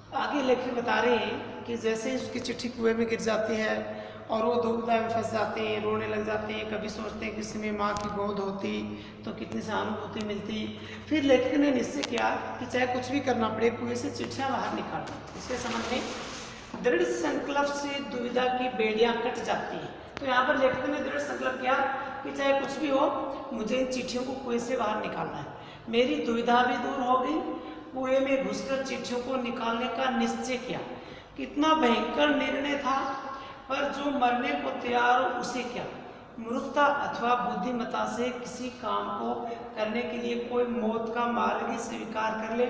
आगे लेखक बता रहे हैं कि जैसे ही उसकी चिट्ठी कुएं में गिर जाती है और वो दुविधा में फंस जाते हैं, रोने लग जाते हैं, कभी सोचते हैं कि इसमें माँ की गोद होती तो कितनी सहानुभूति मिलती। फिर लेखक ने निश्चय किया कि चाहे कुछ भी करना पड़े, कुएं से चिट्ठियाँ बाहर निकालना। इसके संबंध में दृढ़ संकल्प से दुविधा की बेड़ियाँ कट जाती हैं। तो यहाँ पर लेखक ने दृढ़ संकल्प किया कि चाहे कुछ भी हो, मुझे इन चिट्ठियों को कुएं से बाहर निकालना है। मेरी दुविधा भी दूर हो गई। कुएं में घुसकर चिट्ठियों को निकालने का निश्चय किया। कितना भयंकर निर्णय था, पर जो मरने को तैयार हो उसे क्या। मूर्खता अथवा बुद्धिमत्ता से किसी काम को करने के लिए कोई मौत का मार्ग ही स्वीकार कर ले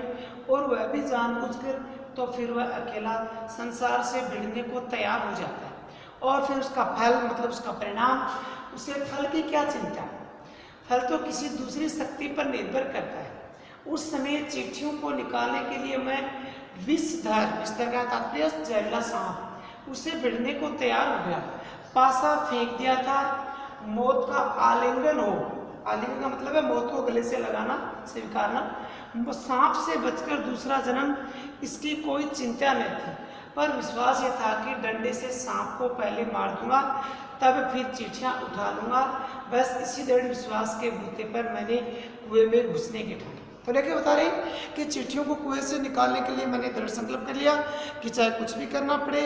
और वह भी जानबूझकर, तो फिर वह अकेला संसार से भिड़ने को तैयार हो जाता है। और फिर उसका फल मतलब उसका परिणाम, उसे फल की क्या चिंता। फल तो किसी दूसरी शक्ति पर निर्भर करता है। उस समय चिट्ठियों को निकालने के लिए मैं विषधर का तात्पर्य जहरीला सांप, उसे भिड़ने को तैयार हो गया। पासा फेंक दिया था। मौत का आलिंगन हो, आलिंगन का मतलब है मौत को गले से लगाना, स्वीकारना। सांप से बचकर दूसरा जन्म, इसकी कोई चिंता नहीं थी, पर विश्वास ये था कि डंडे से सांप को पहले मार दूंगा, तब फिर चिट्ठियां उठा लूंगा। बस इसी दृढ़ विश्वास के बूते पर मैंने कुएं में घुसने की ठानी। तो लेके बता रहे कि चिट्ठियों को कुएं से निकालने के लिए मैंने दृढ़ संकल्प कर लिया कि चाहे कुछ भी करना पड़े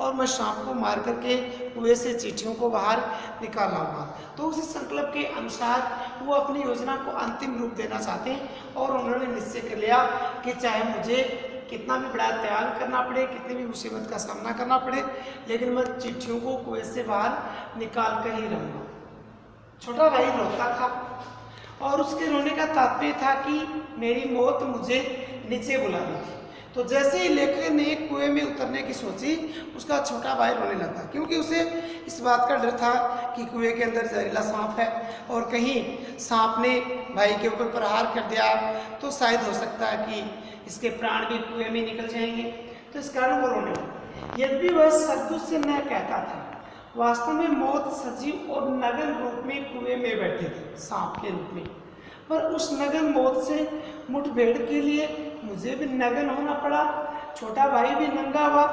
और मैं सांप को मार करके कुएं से चिट्ठियों को बाहर निकाल लाऊंगा। तो उसी संकल्प के अनुसार वो अपनी योजना को अंतिम रूप देना चाहते हैं और उन्होंने निश्चय कर लिया कि चाहे मुझे कितना भी बड़ा त्याग करना पड़े, कितनी भी मुसीबत का सामना करना पड़े, लेकिन मैं चिट्ठियों को कुएं से बाहर निकाल कर ही रहूँगा। छोटा भाई रोता था और उसके रोने का तात्पर्य था कि मेरी मौत मुझे नीचे बुला रही थी। तो जैसे ही लेखक ने कुएं में उतरने की सोची, उसका छोटा भाई रोने लगा, क्योंकि उसे इस बात का डर था कि कुएं के अंदर जहरीला सांप है और कहीं सांप ने भाई के ऊपर प्रहार कर दिया तो शायद हो सकता है कि इसके प्राण भी कुएं में निकल जाएंगे। तो इस कारण वो रोने लगा। यद्यपि वह शब्दों से न कहता था, वास्तव में मौत सजीव और नग्न रूप में कुएं में बैठे थे, सांप के रूप में। पर उस नग्न मौत से मुठभेड़ के लिए मुझे भी नग्न होना पड़ा। छोटा भाई भी नंगा हुआ।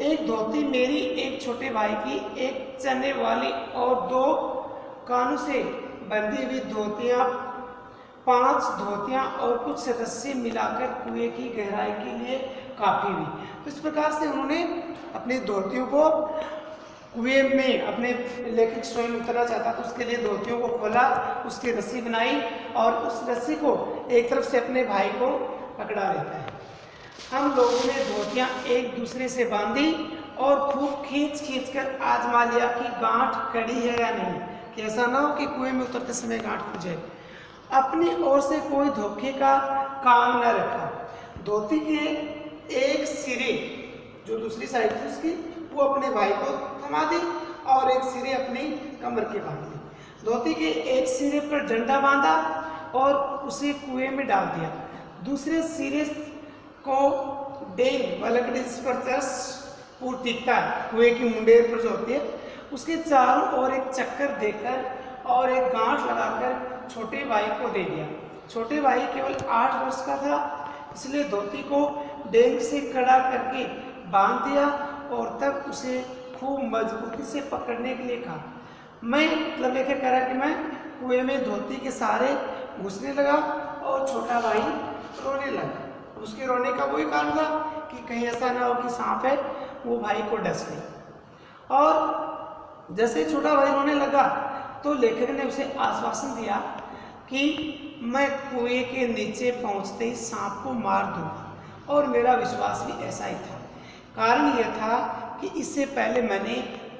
एक धोती मेरी, एक छोटे भाई की, एक चने वाली और 2 कानों से बंधी हुई धोतियां, 5 धोतियां और कुछ रस्सी मिलाकर कुएं की गहराई के लिए काफी हुई। तो इस प्रकार से उन्होंने अपनी धोतियों को कुएं में, अपने लेखक स्वयं उतरना चाहता तो उसके लिए धोतियों को खोला, उसकी रस्सी बनाई और उस रस्सी को एक तरफ से अपने भाई को पकड़ा देता है। हम लोगों ने धोतियां एक दूसरे से बांधी और खूब खींच कर आजमा लिया कि गांठ कड़ी है या नहीं, कि ऐसा ना हो कि कुएं में उतरते समय गांठ खुल जाए। अपनी ओर से कोई धोखे का काम न रखा। धोती के एक सिरे, जो दूसरी साइड थी उसकी, वो अपने भाई को थमा दी और एक सिरे अपनी कमर के बांध ली। धोती के एक सिरे पर डंडा बांधा और उसे कुएं में डाल दिया। दूसरे सिरे को डेंग लकड़ी पर पूर टिकता है, कुएं की मुंडेर पर जो होती है, उसके चारों ओर एक चक्कर देकर और एक गांठ लगाकर छोटे भाई को दे दिया। छोटे भाई केवल 8 वर्ष का था, इसलिए धोती को डेंग से कड़ा करके बांध दिया और तब उसे खूब मजबूती से पकड़ने के लिए कहा। मैं मतलब लेकर कह रहा कि मैं कुएं में धोती के सहारे घुसने लगा और छोटा भाई रोने लगा। उसके रोने का वही कारण था कि कहीं ऐसा ना हो कि सांप है वो भाई को डस ले। और जैसे छोटा भाई रोने लगा तो लेखक ने उसे आश्वासन दिया कि मैं कुएं के नीचे पहुंचते ही सांप को मार दूंगा, और मेरा विश्वास भी ऐसा ही था। कारण यह था कि इससे पहले मैंने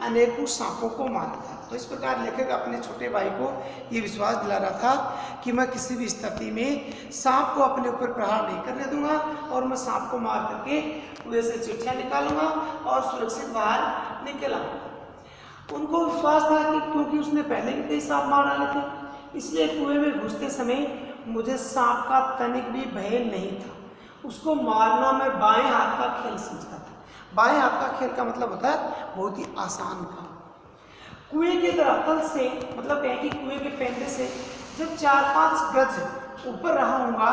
अनेकों सांपों को मारा था। तो इस प्रकार लेखक अपने छोटे भाई को ये विश्वास दिला रहा था कि मैं किसी भी स्थिति में सांप को अपने ऊपर प्रहार नहीं करने दूंगा और मैं सांप को मार करके कुएं से चिट्ठियां निकालूंगा और सुरक्षित बाहर निकल आऊंगा। उनको विश्वास था कि क्योंकि उसने पहले भी कई सांप मार डाले थे, इसलिए कुएं में घुसते समय मुझे सांप का तनिक भी भय नहीं था। उसको मारना मैं बाएं हाथ का खेल समझता था। बाएं हाथ का खेल का मतलब होता है बहुत ही आसान काम। कुएं के धरातल से मतलब कहें कि कुएं के पेंदे से जब 4-5 गज ऊपर रहा हूँगा,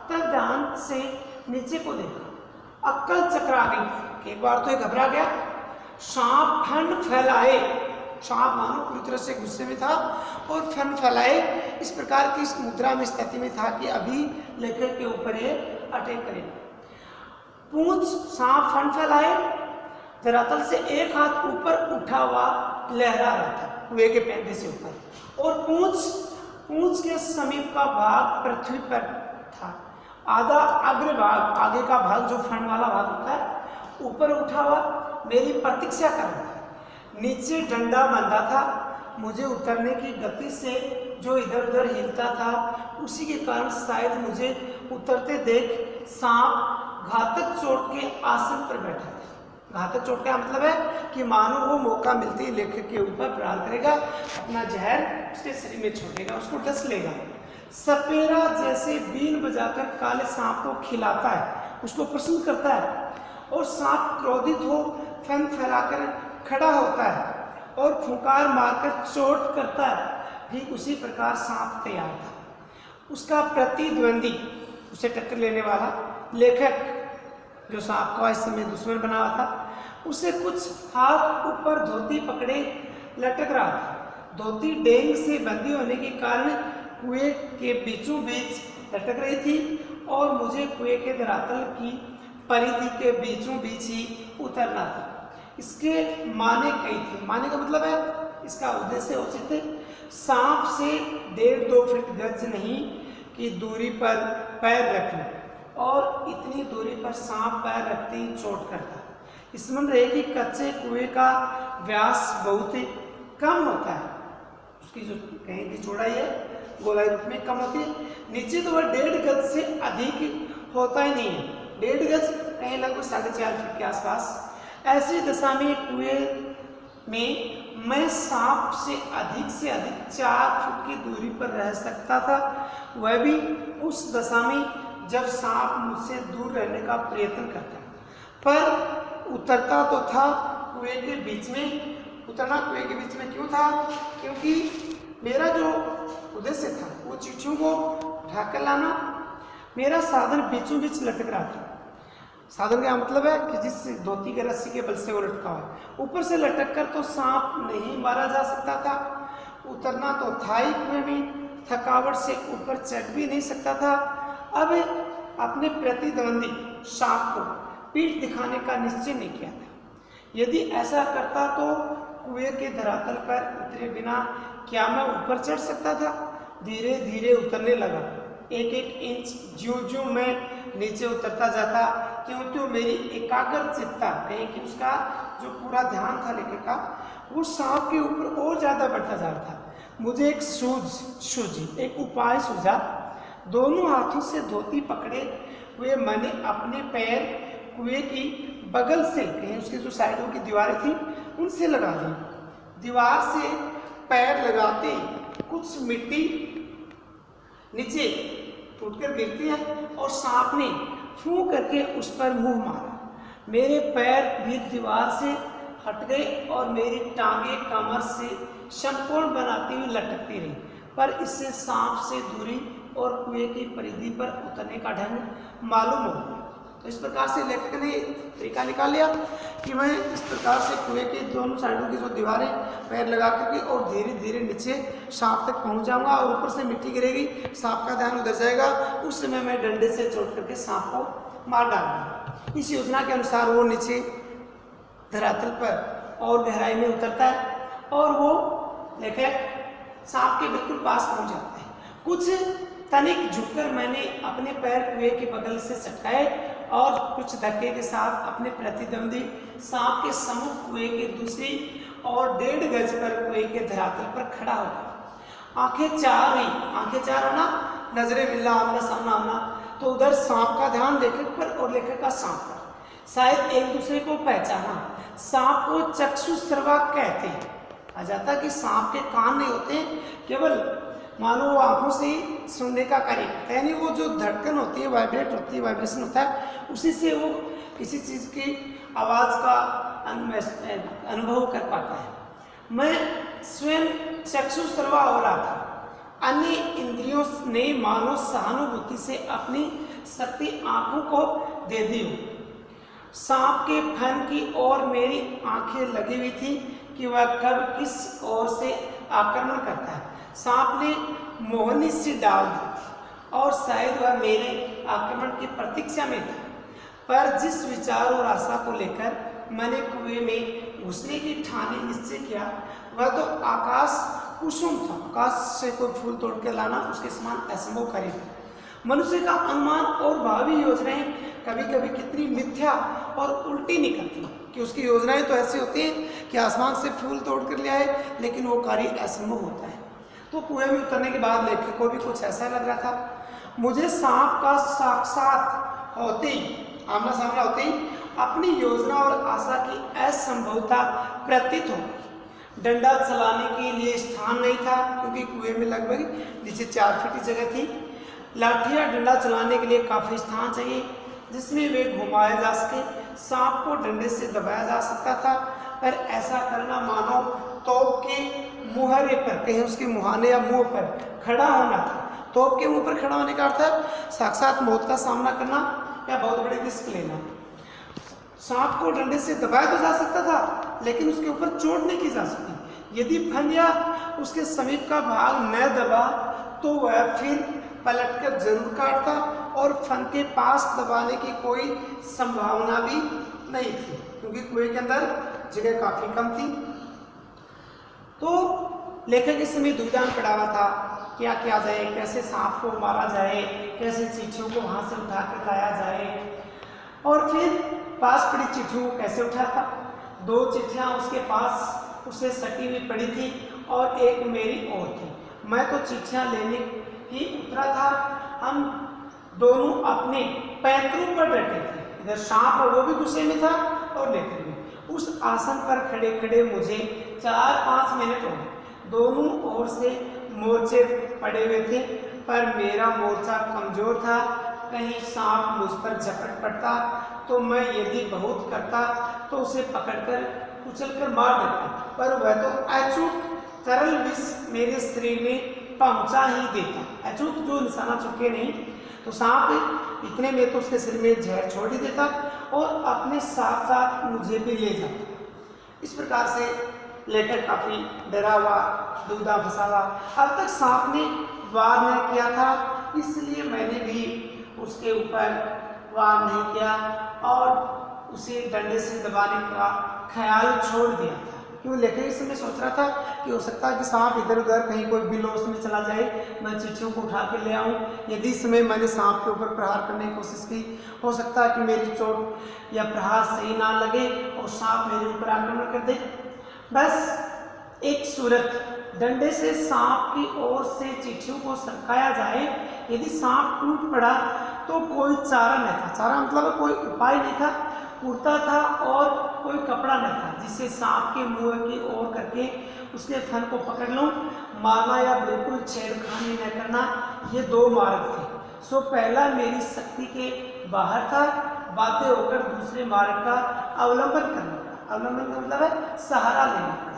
तब ध्यान से नीचे को देखा अक्कल चकरा गई। एक बार तो ये घबरा गया। सांप फन फैलाए, सांप मानो पूरी तरह से गुस्से में था और फन फैलाए इस प्रकार की इस मुद्रा में स्थिति में था कि अभी लेखक के ऊपर ये अटैक करेगा। पूंछ, सांप फन फैलाए, धरातल से एक हाथ ऊपर उठा हुआ लहरा रहा था कुएं के पैंधे से ऊपर, और पूंछ के समीप का भाग पृथ्वी पर था। आधा अग्रभाग, आगे का भाग जो फन वाला भाग होता है, ऊपर उठा हुआ मेरी प्रतीक्षा कर रहा था। नीचे डंडा बंधा था। मुझे उतरने की गति से जो इधर उधर हिलता था, उसी के कारण शायद मुझे उतरते देख सांप घातक चोट के आसन पर बैठा था। घातक चोट का मतलब है कि मानो वो मौका मिलते ही लेखक के ऊपर प्रहार करेगा, अपना जहर उसके शरीर में छोड़ेगा, उसको डस लेगा। सपेरा जैसे बीन बजाकर काले सांप को खिलाता है, उसको प्रसन्न करता है, और सांप क्रोधित हो फन फैलाकर खड़ा होता है और फुंकार मारकर चोट करता है। ठीक उसी प्रकार सांप तैयार था। उसका प्रतिद्वंदी, उसे टक्कर लेने वाला लेखक जो सांप का इस समय दुश्मन बना हुआ था, उसे कुछ हाथ ऊपर धोती पकड़े लटक रहा था। धोती डेंग से बंधी होने के कारण कुएं के बीचों बीच लटक रही थी और मुझे कुएं के धरातल की परिधि के बीचों बीच ही उतरना था। इसके माने कई थे। माने का मतलब है, इसका उद्देश्य उचित है, सांप से 1.5-2 फीट गज नहीं की दूरी पर पैर रखना, और इतनी दूरी पर सांप पैर रखते ही चोट करता। स्मरण रहे कि कच्चे कुएं का व्यास बहुत कम होता है, उसकी जो कहीं की चौड़ाई है गोलाई रूप में कम होती है। नीचे तो वह 1.5 गज से अधिक होता ही नहीं है, 1.5 गज कहीं लगभग 4.5 फीट के आसपास। ऐसी दशा में कुएं में मैं सांप से अधिक 4 फुट की दूरी पर रह सकता था, वह भी उस दशा में जब सांप मुझसे दूर रहने का प्रयत्न करता। पर उतरता तो था कुएं के बीच में। उतरना कुएं के बीच में क्यों था? क्योंकि मेरा जो उद्देश्य था वो चिट्ठियों को उठाकर लाना। मेरा साधन बीचों बीच लटक रहा था। साधन का मतलब है कि जिस धोती के रस्सी के बल से वो लटका हुआ, ऊपर से लटक कर तो सांप नहीं मारा जा सकता था। उतरना तो था ही कुएं में, थकावट से ऊपर चढ़ भी नहीं सकता था। अब अपने प्रतिद्वंदी सांप को पीठ दिखाने का निश्चय नहीं किया था। यदि ऐसा करता तो कुएं के धरातल पर उतरे बिना क्या मैं ऊपर चढ़ सकता था? धीरे धीरे उतरने लगा। 1-1 इंच ज्यों-ज्यों मैं नीचे उतरता जाता, त्यों-त्यों मेरी एकाग्र चित्ता, कहीं कि उसका जो पूरा ध्यान था लेखक का, वो सांप के ऊपर और ज़्यादा बढ़ता जा रहा था। मुझे एक सूझी, एक उपाय सूझा। दोनों हाथों से धोती पकड़े हुए मैंने अपने पैर कुएं की बगल से, कहीं उसकी जो साइडों की दीवारें थी उनसे लगा दी। दीवार से पैर लगाते कुछ मिट्टी नीचे टूटकर गिरती है और सांप ने फूंक करके उस पर मुंह मारा। मेरे पैर भी दीवार से हट गए और मेरी टांगे कमर से समकोण बनाती हुई लटकती रही, पर इससे सांप से दूरी और कुएं की परिधि पर उतरने का ढंग मालूम हो गया। तो इस प्रकार से लेखक ने तरीका निकाल लिया कि मैं इस प्रकार से कुएं के दोनों साइडों की जो दीवारें पैर लगा करके और धीरे धीरे नीचे सांप तक पहुंच जाऊंगा, और ऊपर से मिट्टी गिरेगी, सांप का ध्यान उधर जाएगा, उस समय मैं डंडे से चोट करके सांप को मार डालूंगा। इस योजना के अनुसार वो नीचे धरातल पर और गहराई में उतरता है और वो लेखक सांप के बिल्कुल पास पहुंच जाता है। कुछ तनिक झुककर मैंने अपने पैर कुएं के बगल से सटकाए और कुछ धक्के के साथ अपने प्रतिद्वंदी सांप के सम्मुख कुएं के दूसरी और 1.5 गज पर कुएं के धरातल पर खड़ा हो गया। आंखें चार हुई, आंखें चार होना, नजरें मिलना, आमना सामना होना। तो उधर सांप का ध्यान लेखक पर और लेखक का सांप पर। शायद एक दूसरे को पहचाना। सांप को चक्षुश्रवा कहते हैं। आ जाता कि सांप के कान नहीं होते, केवल मानो वो आंखों से ही सुनने का कार्य करता है, यानी वो जो धड़कन होती है, वाइब्रेट होती है, वाइब्रेशन होता है, उसी से वो किसी चीज़ की आवाज़ का अनुभव कर पाता है। मैं स्वयं चक्षुश्रवा हो रहा था। अन्य इंद्रियों ने मानो सहानुभूति से अपनी शक्ति आंखों को दे दी हो। सांप के फन की ओर मेरी आंखें लगी हुई थी कि वह कब किस ओर से आक्रमण करता है। सांप ने मोहनी सी डाल दी और शायद वह मेरे आक्रमण की प्रतीक्षा में था, पर जिस विचार और आशा को लेकर मैंने कुएं में घुसने की ठानी निश्चय किया, वह तो आकाश कुसुम था। आकाश से कोई फूल तोड़ के लाना उसके समान असंभव कार्य था। मनुष्य का अनुमान और भावी योजनाएं कभी कभी कितनी मिथ्या और उल्टी निकलती हैं कि उसकी योजनाएं तो ऐसी होती हैं कि आसमान से फूल तोड़ कर ले आए, लेकिन वो कार्य असंभव होता है। तो कुएं में उतरने के बाद लेखक को भी कुछ ऐसा लग रहा था। मुझे सांप का साक्षात होते ही, आमना सामना होते ही अपनी योजना और आशा की असंभवता प्रतीत हो गई। डंडा चलाने के लिए स्थान नहीं था, क्योंकि कुएं में लगभग नीचे 4 फीट की जगह थी। लाठी या डंडा चलाने के लिए काफी स्थान चाहिए जिसमें वे घुमाए जा सके। सांप को डंडे से दबाया जा सकता था, पर ऐसा करना मानो तोप के मुहरे पर, कहीं उसके मुहाने या मुंह पर खड़ा होना था। तोप के मुंह पर खड़ा होने का अर्थ है साक्षात मौत का सामना करना या बहुत बड़ी रिस्क लेना। सांप को डंडे से दबाया तो जा सकता था, लेकिन उसके ऊपर चोट नहीं की जा सकती। यदि फन या उसके समीप का भाग न दबा तो वह फिर पलटकर जरूर काटता और फन के पास दबाने की कोई संभावना भी नहीं थी, क्योंकि कुएं के अंदर जगह काफी कम थी। तो लेखक इस समय दुविधा में पड़ा हुआ था, क्या किया जाए, कैसे सांप को मारा जाए, कैसे चिट्ठियों को वहां से उठा कर लाया जाए, और फिर पास पड़ी चिट्ठियों को कैसे उठाता। 2 चिट्ठियां उसके पास उससे सटी हुई पड़ी थी और एक मेरी और थी। मैं तो चिट्ठियां लेने ही उतरा था। हम दोनों अपने पैतरों पर डटे थे। इधर सांप और वो भी गुस्से में था और लेखक भी। उस आसन पर खड़े खड़े मुझे 4-5 मिनट हो गए। दोनों ओर से मोर्चे पड़े हुए थे, पर मेरा मोर्चा कमजोर था। कहीं सांप मुझ पर झपट पड़ता तो मैं यदि बहुत करता तो उसे पकड़कर कुचलकर मार देता, पर वह तो अचूक तरल विष मेरे शरीर में पहुंचा ही देता। अचूक जो निशाना चुके नहीं, तो सांप इतने में तो उसके शरीर में जहर छोड़ ही देता और अपने साथ साथ मुझे भी ले जाता। इस प्रकार से लेखक काफी डरा हुआ, दुविधा फंसा हुआ। अब तक सांप ने वार नहीं किया था, इसलिए मैंने भी उसके ऊपर वार नहीं किया और उसे डंडे से दबाने का ख्याल छोड़ दिया था। क्यों लेखक इस समय सोच रहा था कि हो सकता है कि सांप इधर उधर कहीं कोई बिलोस में चला जाए, मैं चिट्ठियों को उठा के ले आऊँ। यदि इस समय मैंने सांप के ऊपर प्रहार करने की कोशिश की, हो सकता है कि मेरी चोट या प्रहार सही ना लगे और सांप मेरे ऊपर आक्रमण कर दे। बस एक सूरत, डंडे से सांप की ओर से चिट्ठियों को सरकाया जाए। यदि सांप टूट पड़ा तो कोई चारा नहीं था। चारा मतलब कोई उपाय नहीं था, कुर्ता था और कोई कपड़ा नहीं था जिससे सांप के मुंह की ओर करके उसके फन को पकड़ लूं। मारना या बिल्कुल छेड़खानी न करना, ये 2 मार्ग थे। सो पहला मेरी शक्ति के बाहर था, बाध्य होकर दूसरे मार्ग का अवलंबन करना। अवलंबन का मतलब है सहारा लेना।